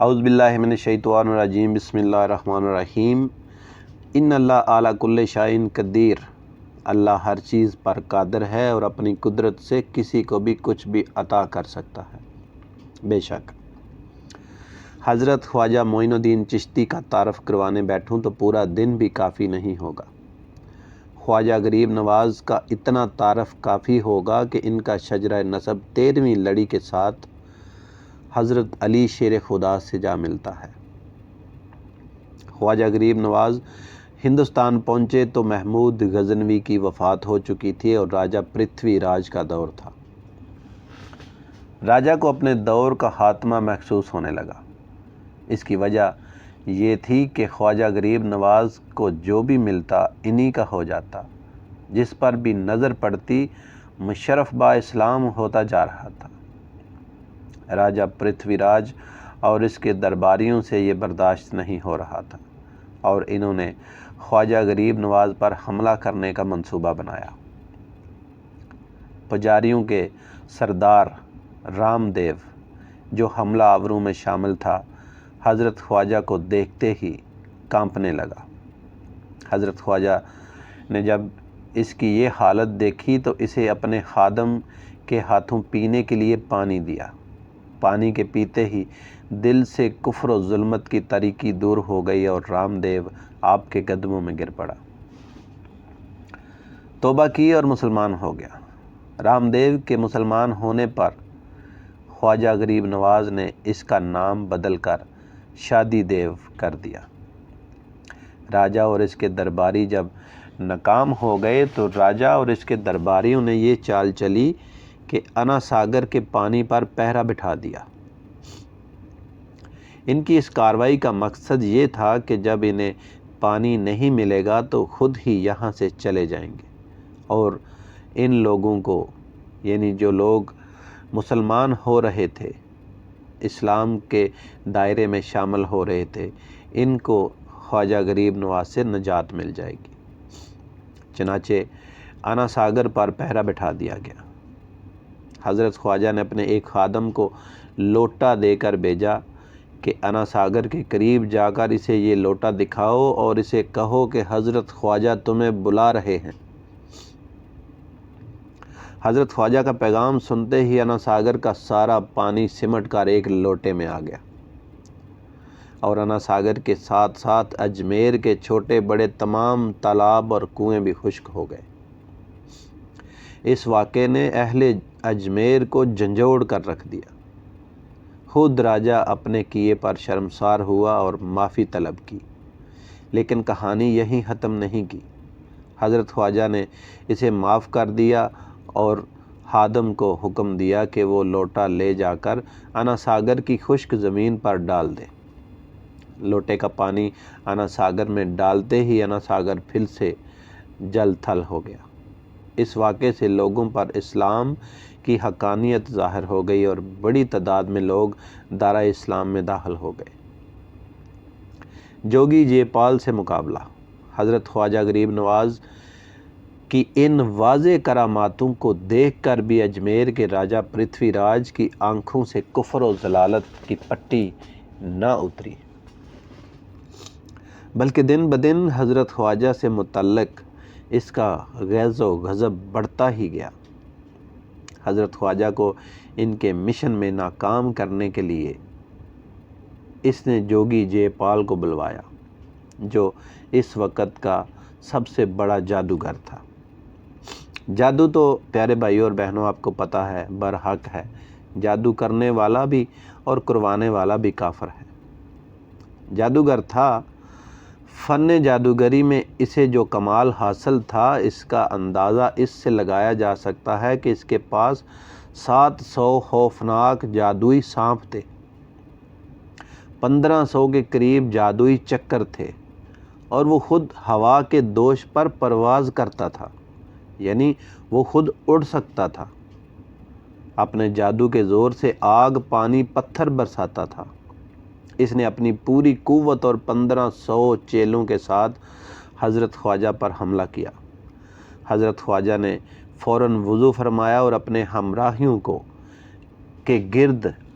اعوذ باللہ من الشیطان الرجیم بسم اللہ الرحمن الرحیم ان اللہ اعلیٰ کل شیء قدیر، اللہ ہر چیز پر قادر ہے اور اپنی قدرت سے کسی کو بھی کچھ بھی عطا کر سکتا ہے۔ بے شک حضرت خواجہ معین الدین چشتی کا تعارف کروانے بیٹھوں تو پورا دن بھی کافی نہیں ہوگا۔ خواجہ غریب نواز کا اتنا تعارف کافی ہوگا کہ ان کا شجرہ نسب 13ویں لڑی کے ساتھ حضرت علی شیر خدا سے جا ملتا ہے۔ خواجہ غریب نواز ہندوستان پہنچے تو محمود غزنوی کی وفات ہو چکی تھی اور راجہ پرتھوی راج کا دور تھا۔ راجہ کو اپنے دور کا خاتمہ محسوس ہونے لگا۔ اس کی وجہ یہ تھی کہ خواجہ غریب نواز کو جو بھی ملتا انہی کا ہو جاتا، جس پر بھی نظر پڑتی مشرف با اسلام ہوتا جا رہا تھا۔ راجہ پرتھوی راج اور اس کے درباریوں سے یہ برداشت نہیں ہو رہا تھا اور انہوں نے خواجہ غریب نواز پر حملہ کرنے کا منصوبہ بنایا۔ پجاریوں کے سردار رام دیو، جو حملہ آوروں میں شامل تھا، حضرت خواجہ کو دیکھتے ہی کانپنے لگا۔ حضرت خواجہ نے جب اس کی یہ حالت دیکھی تو اسے اپنے خادم کے ہاتھوں پینے کے لیے پانی دیا۔ پانی کے پیتے ہی دل سے کفر و ظلمت کی تاریکی دور ہو گئی اور رام دیو آپ کے قدموں میں گر پڑا، توبہ کی اور مسلمان ہو گیا۔ رام دیو کے مسلمان ہونے پر خواجہ غریب نواز نے اس کا نام بدل کر شادی دیو کر دیا۔ راجہ اور اس کے درباری جب ناکام ہو گئے تو راجہ اور اس کے درباریوں نے یہ چال چلی کہ انا ساگر کے پانی پر پہرا بٹھا دیا۔ ان کی اس کارروائی کا مقصد یہ تھا کہ جب انہیں پانی نہیں ملے گا تو خود ہی یہاں سے چلے جائیں گے اور ان لوگوں کو، یعنی جو لوگ مسلمان ہو رہے تھے، اسلام کے دائرے میں شامل ہو رہے تھے، ان کو خواجہ غریب نواز سے نجات مل جائے گی۔ چنانچہ انا ساگر پر پہرا بٹھا دیا گیا۔ حضرت خواجہ نے اپنے ایک خادم کو لوٹا دے کر بھیجا کہ انا ساگر کے قریب جا کر اسے یہ لوٹا دکھاؤ اور اسے کہو کہ حضرت خواجہ تمہیں بلا رہے ہیں۔ حضرت خواجہ کا پیغام سنتے ہی انا ساگر کا سارا پانی سمٹ کر ایک لوٹے میں آ گیا اور انا ساگر کے ساتھ ساتھ اجمیر کے چھوٹے بڑے تمام تالاب اور کنویں بھی خشک ہو گئے۔ اس واقعے نے اہل اجمیر کو جھنجھوڑ کر رکھ دیا۔ خود راجہ اپنے کیے پر شرمسار ہوا اور معافی طلب کی، لیکن کہانی یہیں ختم نہیں کی۔ حضرت خواجہ نے اسے معاف کر دیا اور خادم کو حکم دیا کہ وہ لوٹا لے جا کر انا ساگر کی خشک زمین پر ڈال دے۔ لوٹے کا پانی انا ساگر میں ڈالتے ہی انا ساگر پھر سے جل تھل ہو گیا۔ اس واقعے سے لوگوں پر اسلام کی حقانیت ظاہر ہو گئی اور بڑی تعداد میں لوگ دارہ اسلام میں داخل ہو گئے۔ جوگی جے پال سے مقابلہ۔ حضرت خواجہ غریب نواز کی ان واضح کراماتوں کو دیکھ کر بھی اجمیر کے راجہ پرتھوی راج کی آنکھوں سے کفر و ضلالت کی پٹی نہ اتری، بلکہ دن بدن حضرت خواجہ سے متعلق اس کا غیظ و غضب بڑھتا ہی گیا۔ حضرت خواجہ کو ان کے مشن میں ناکام کرنے کے لیے اس نے جوگی جے پال کو بلوایا، جو اس وقت کا سب سے بڑا جادوگر تھا۔ جادو تو پیارے بھائیوں اور بہنوں آپ کو پتہ ہے برحق ہے، جادو کرنے والا بھی اور کروانے والا بھی کافر ہے۔ جادوگر تھا، فن جادوگری میں اسے جو کمال حاصل تھا اس کا اندازہ اس سے لگایا جا سکتا ہے کہ اس کے پاس 700 خوفناک جادوئی سانپ تھے، 1500 کے قریب جادوئی چکر تھے اور وہ خود ہوا کے دوش پر پرواز کرتا تھا، یعنی وہ خود اڑ سکتا تھا۔ اپنے جادو کے زور سے آگ، پانی، پتھر برساتا تھا۔ اس نے اپنی پوری قوت اور 1500 چیلوں کے ساتھ حضرت خواجہ پر حملہ کیا۔ حضرت خواجہ نے فوراً وضو فرمایا اور اپنے ہمراہیوں کو کے گرد